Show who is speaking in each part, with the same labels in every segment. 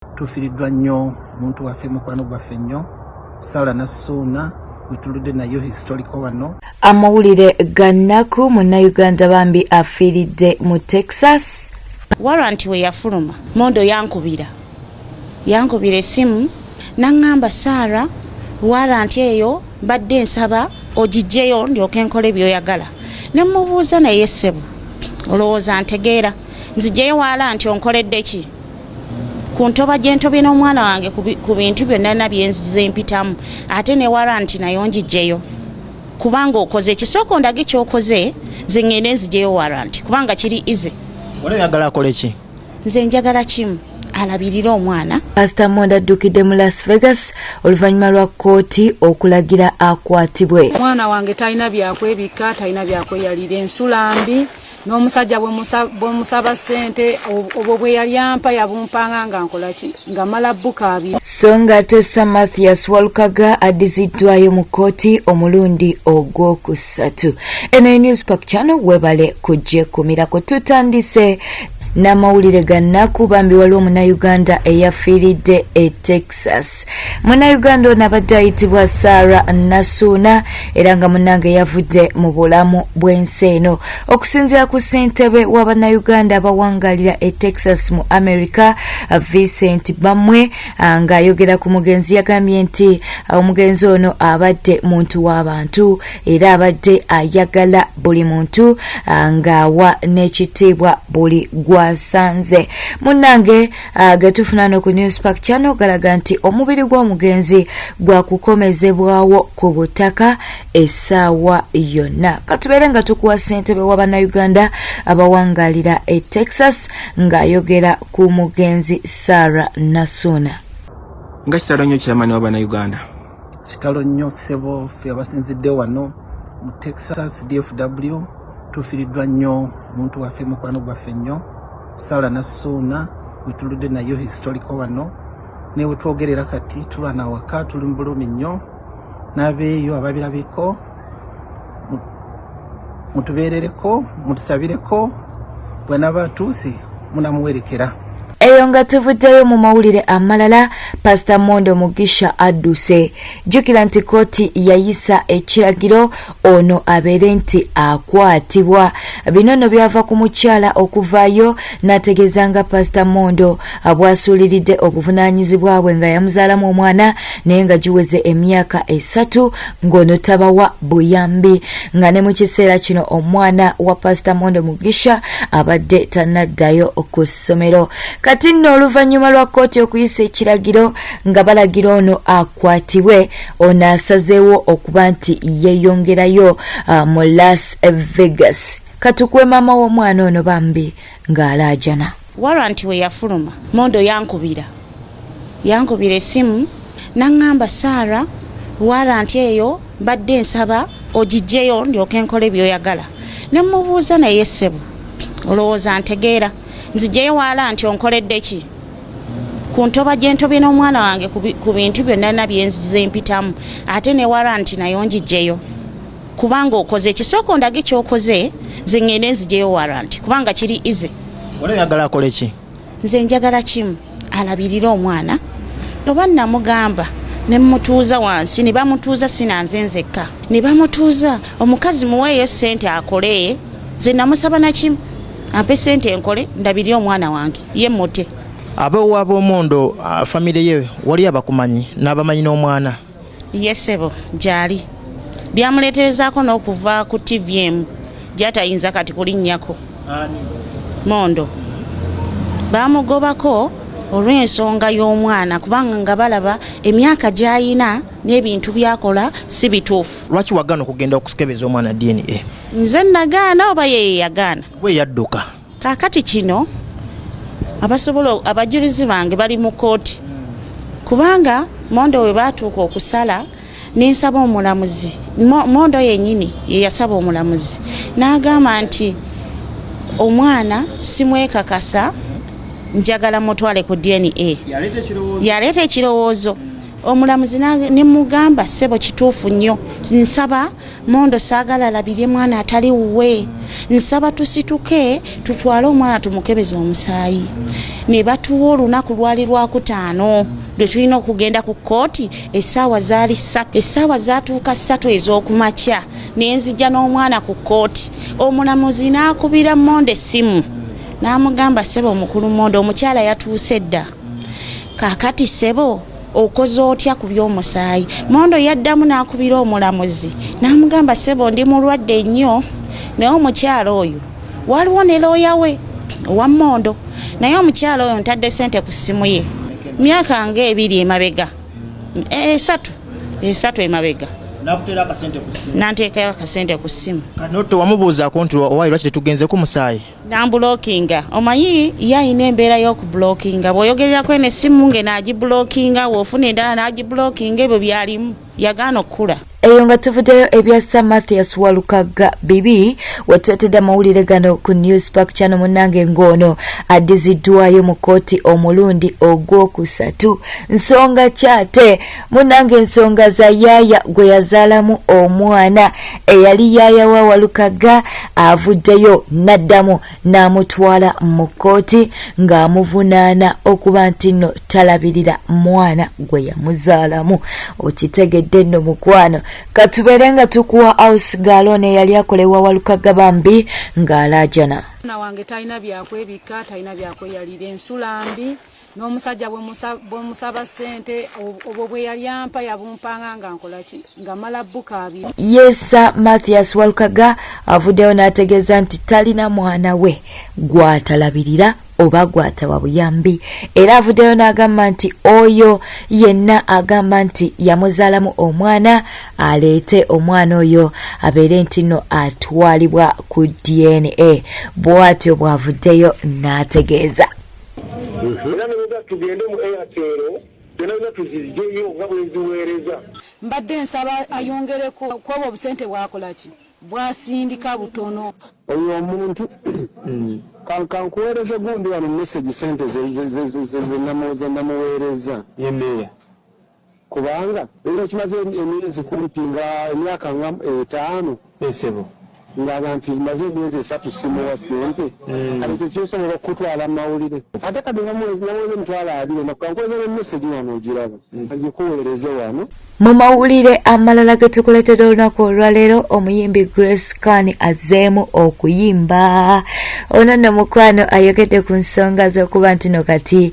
Speaker 1: Tufiiriddwa nnyo muntu waffe mukwano gwaffe nnyo Sala Nassuuna wituludde nayo historical wano.
Speaker 2: Amawulire gannaku Munna Uganda bambi afiridde mu Texas.
Speaker 3: Warrant we yafuluma Mondo yankubira essimu n'angamba Sara warrant eyo badde nsaba ogijjeyo ndyoke nkole by'oyagala. Ne mubuuza naye ssebo olowooza ntegeera nzijjeyo warrant onkoledde ki ku ntoba gye ntobye n'omwana wange ku bintu byonna byenzize mpitamu ate ne warrant nayo njijjeyo kubanga okoze ekisoko ndage ky'okoze nze ngende nzijeyo warrant kubanga kiri easy.
Speaker 4: Oyagala akole ki?
Speaker 3: Nze njagala kimu alabirira omwana.
Speaker 2: Pastor Mondo addukidde mu Las Vegas oluvannyuma lwa kooti okulagira akwatibwe.
Speaker 5: Omwana wange talina byakwebika, talina byakweyalira ensulambi n'omusajja bwe musaba ssente obwo bwe yali ampa yabumpanga nga nkola ki nga mala bbuka abiri.
Speaker 2: So nga Tessa Mathias Walukagga addiziddwayo mu kooti omulundi ogwokusatu. Eno News Park Channel webale kujjekumirako tutandise n'amawulire gannaku bambi waliwo Munna Uganda eyafiiridde e Texas. Munna Uganda ono abadde ayitibwa Sara Nassuuna era nga munnange yavudde mu bulamu bw'ensi eno. Okusinziira ku ssentebe w'Abannayuganda abawangalira e Texas mu America, Vincent Bamwe, ng'ayogera ku mugenzi yagambye nti omugenzi ono abadde muntu w'abantu era abadde ayagala buli muntu ng'awa n'ekitiibwa buli gwasanze. Munnange getufuna ku News Park Channel galaga nti omubiri gw'omugenzi gwa kukomezebwawo ku butaka essaawa yonna. Katubeere nga tukuwa ssentebe w'Abannayuganda abawangalira e Texas ng'ayogera ku mugenzi Sara Nassuuna.
Speaker 4: Nga kitalo nnyo kyamani w'Abannayuganda.
Speaker 1: Kitalo nnyo ssebo ffe abasinzidde wano mu Texas DFW. Tufiiriddwa nnyo muntu waffe mukwano gwaffe nnyo Sala Nassuuna wituludde nayo historical wano. Ne wetwogerera kati tulwana waka tuli mu bulumi nnyo n'abeeyo ababirabiko mutubeerereko mutusabireko bw'anaaba atuuse munamuwerekera.
Speaker 2: Eyo nga tuvuddeyo mu mawulire amalala. Pastor Mondo Adduse jjukira nti kooti yayisa ekiragiro ono abeere nti akwatibwa. Bino nno byava ku mukyala okuvaayo n'ategeeza nga Pastor Mondo bw'asuuliridde obuvunaanyizibwa bwe nga yamuzaalamu omwana naye nga giweze emyaka 3 ng'ono tabawa buyambi, nga ne mu kiseera kino omwana wa Pastor Mondo abadde tannaddayo ku ssomero. Kati nno oluvannyuma lwa kooti okuyisa ekiragiro nga balagira ono akwatibwe, ono asazeewo okuba nti yeeyongerayo mu Las Vegas. Katukwe maama w'omwana ono bambi ng'alaajana.
Speaker 3: Warrant we yafuluma Mondo yankubira essimu n'angamba Sara warrant eyo badde nsaba ogijjeyo ndyoke nkole by'oyagala. Ne mubuuza naye ssebo olowooza ntegeera nzijjeyo warrant onkoledde ki ku ntoba gye ntobye n'omwana wange ku bintu byonna byenzize mpitamu ate ne warrant nayo njijjeyo kubanga okoze ekisoko ndage ky'okoze nze ngende nzijeyo warrant kubanga kiri easy.
Speaker 4: Oyagala akole ki?
Speaker 3: Nze njagala kimu alabirira omwana oba namugamba ne mutuuza wansi ne bamutuuza sinanze nzekka ne bamutuuza omukazi muweeyo ssente akole nze namusaba na kimu ampe ssente enkole ndabirira omwana wange ye mote.
Speaker 4: Ab'owaabo Mondo family ye wali abakumanyi n'abamanyi n'omwana?
Speaker 3: Yesebo gyali byamuleeterezaako n'okuva ku TVM gyatayinza kati kulinnyako. Mondo bamugobako olw'ensonga y'omwana kubanga nga balaba emyaka gy'ayina n'ebintu byakola si bituufu.
Speaker 4: Lwaki wagaana okugenda okusikebeza omwana DNA?
Speaker 3: Nze nagaana oba ye yagaana?
Speaker 4: We yadduka.
Speaker 3: Kaakati kino abajulizi bange bali mu kooti kubanga Mondo we baatuuka okusala n'ensaba omulamuzi. Mondo yennyini ye yasaba omulamuzi n'agamba nti omwana simwekakasa njagala mutwale ku DNA. Yaleeta ekirowoozo omulamuzi ne mugamba ssebo kituufu nnyo nsaba Mondo saagala alabirye mwana atali wuwe nsaba tusituke tutwale omwana tumukebeze omusaayi ne batuwa olunaku lwali lwakutaano lwe tulina okugenda ku kooti essaawa zaali 3 essaawa zaatuuka 3 ez'okumakya ne nzija n'omwana ku kooti omulamuzi n'akubira Mondo essimu n'amugamba ssebo omukulu Mondo omukyala yatuuse dda kaakati ssebo okoze otya ku by'omusaayi Mondo yaddamu n'akubira omulamuzi n'amugamba ssebo ndi mulwadde nnyo naye omukyala oyo waliwo ne looya we owa Mondo naye omukyala oyo ntadde ssente ku ssimu ye myaka ng'ebiri emabega esatu emabega nanteekayo akasente ku ssimu
Speaker 4: kanoto wamubuuzaako nti owaayi lwaki tetugenze ku musaayi
Speaker 3: nambulokinga omanyi ye ayina embeera y'okubulokinga bw'oyogererako eno essimu nge n'agibulokinga w'ofuna endala n'agibulokinga ebyo byalimu yagaana okukula
Speaker 2: eyo nga tuvuddeyo ebya Sir Mathias Walukagga bibi wetwetedde amawulire gano ku Newspark Channel munnange ng'ono addiziddwayo mu kooti omulundi ogwokusatu nsonga kyate munnange ensonga za yaaya gwe yazaalamu omwana eyali yaaya wa Walukagga avuddeyo n'addamu n'amutwala mu kooti ng'amuvunaana okuba nti nno talabirira mwana gwe yamuzaalamu okitegedde nno mukwano katubere nga tukuwa house galone yali akolewa Walukagga Bambi ng'alaajana
Speaker 5: na wange talina byakwebika talina byakweyalira ensulambi n'omusajja bwe musaba ssente obwo bwe yali ampa yabumpanga nga nkolaki nga mala bbuka abiri
Speaker 2: Sir Mathias Walukagga avuddeyo n'ategeeza nti talina mwana we gwatalabirira oba gwatawa buyambi era avuddeyo n'agamba nti oyo yenna agamba nti yamuzaalamu omwana aleete omwana oyo abeere nti nno atwalibwa ku DNA bw'atyo bw'avuddeyo n'ategeeza
Speaker 6: era nebwega tugende mu Airtel tena tuzijeyo nga bweziweereza
Speaker 5: mbadde nsaba ayongereko kw'obwo obusente bwakolaki bwasindika butono
Speaker 6: oyo omuntu kankuweereza gundi wano message sente namuweereza yemeya kubanga era kimaze emyezi kumpi nga emyaka 5 esebo ng'abantu maze emyezi 3 simuwa sente ate kyosobola okutwala mawulire ate kati namwezi mutwala abiri nakankuweereza message wano ogiraba agikuweereze wano
Speaker 2: mu mawulire amalala ge tukuleetera olunaku olwaleero omuyimbi Grace Khan azeemu okuyimba ono nno mukwano ayogedde ku nsonga z'okuba nti no kati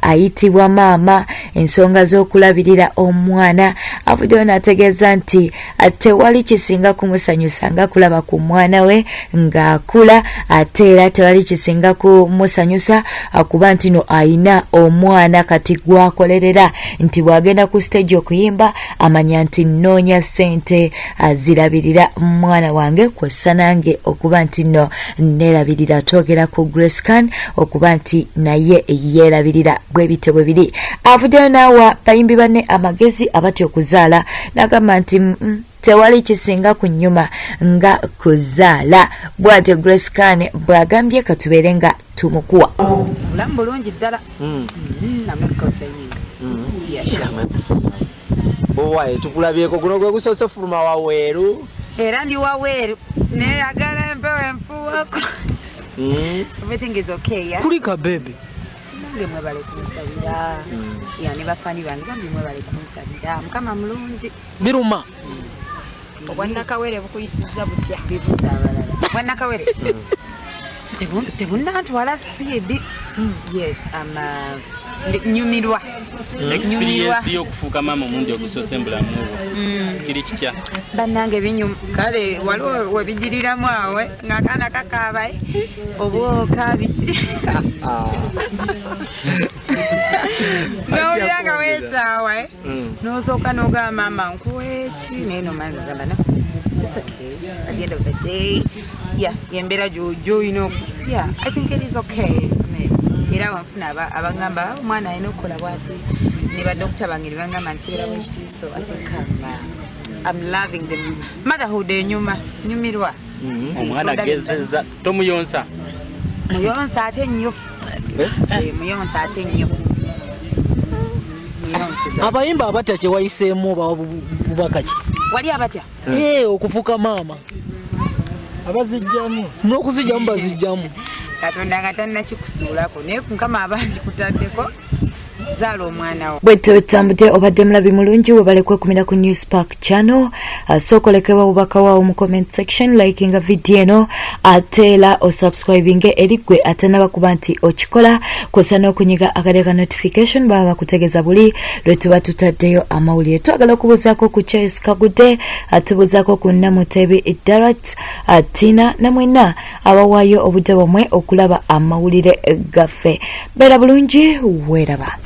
Speaker 2: ayitibwa maama ensonga z'okulabirira omwana avuddeyo n'ategeeza nti tewali kisinga kumusanyusa nga kulaba ku mwana we ng'akula ate era tewali kisinga kumusanyusa akuba nti no ayina omwana kati gwakolerera nti bw'agenda ku stage okuyimba amanya nti nnoonya ssente azirabirira mwana wange kw'ossa nange okuba nti nno neerabirira twogera ku Grace Khan okuba nti naye yeerabirira bwe bityo bwe biri avuddeyo n'awa bayimbi banne amagezi abatya okuzaala n'agamba nti tewali kisinga ku nnyuma nga kuzaala bw'atyo Grace Khan bw'agambye katubeere nga tumukuwa
Speaker 7: bulamu bulungi ddala
Speaker 8: owaye tukulabyeko guno gwe gusoose fuluma waweeru
Speaker 7: era ndi waweeru neyagala empewo enfuwako everything is okay ya
Speaker 8: kulika baby
Speaker 7: nange mwebale kunsabira yani bafani bange bambi mwebale kunsabira mukama mulungi
Speaker 8: biruma
Speaker 7: obwannakawere bukuyisiza butya bibuza abalala bwannakawere tebunnantwala speed yes nyumirwa
Speaker 9: experience y'okufuuka maama omundi ogusoose mbulamu bwo kiri kitya
Speaker 7: bannange binyuma kale waliwo webigiriramu awe ng'akaana kakaabaye obwoka biki n'owulira nga weetaawa n'osooka n'ogamba maama nkuweeki naye nomanyi ogamba no it's okay at the end of the day yeah yembeera gy'olina yeah I think it is okay era wanfuna abangamba omwana alina okukola bwati ne badokita bange ne bangamba nti era bwekiti so I think I'm loving the motherhood enyuma nyumirwa
Speaker 9: omwana agezeza tomuyonsa
Speaker 7: muyonsa ate nnyo muyonsa ate nnyo muyonsa ndowooza
Speaker 10: abayimba abatya kye wayiseemu bubaka ki
Speaker 7: wali abatya
Speaker 10: okufuuka maama abazijjamu n'okuzijjamu bazijjamu
Speaker 7: katonda nga tannakikusuulako naye mukama abangi kutaddeko zaala omwana wo
Speaker 2: bwe tutambudde obadde mulabi mulungi webale kwekumira ku News Park channel sookolekebwa bubaka waawo mu comment section likinga video eno ate era osubscribinge eri gwe atanaba kuba nti okikola kosa n'okunyiga akadde ka notification baba bakutegeeza buli lwe tuba tutaddeyo amawulire twagala okubuuzaako ku Charles Kagudde atubuuzaako ku Namutebi Darat Tina namwena abawaayo obudde bwomwe okulaba amawulire gaffe beera bulungi weeraba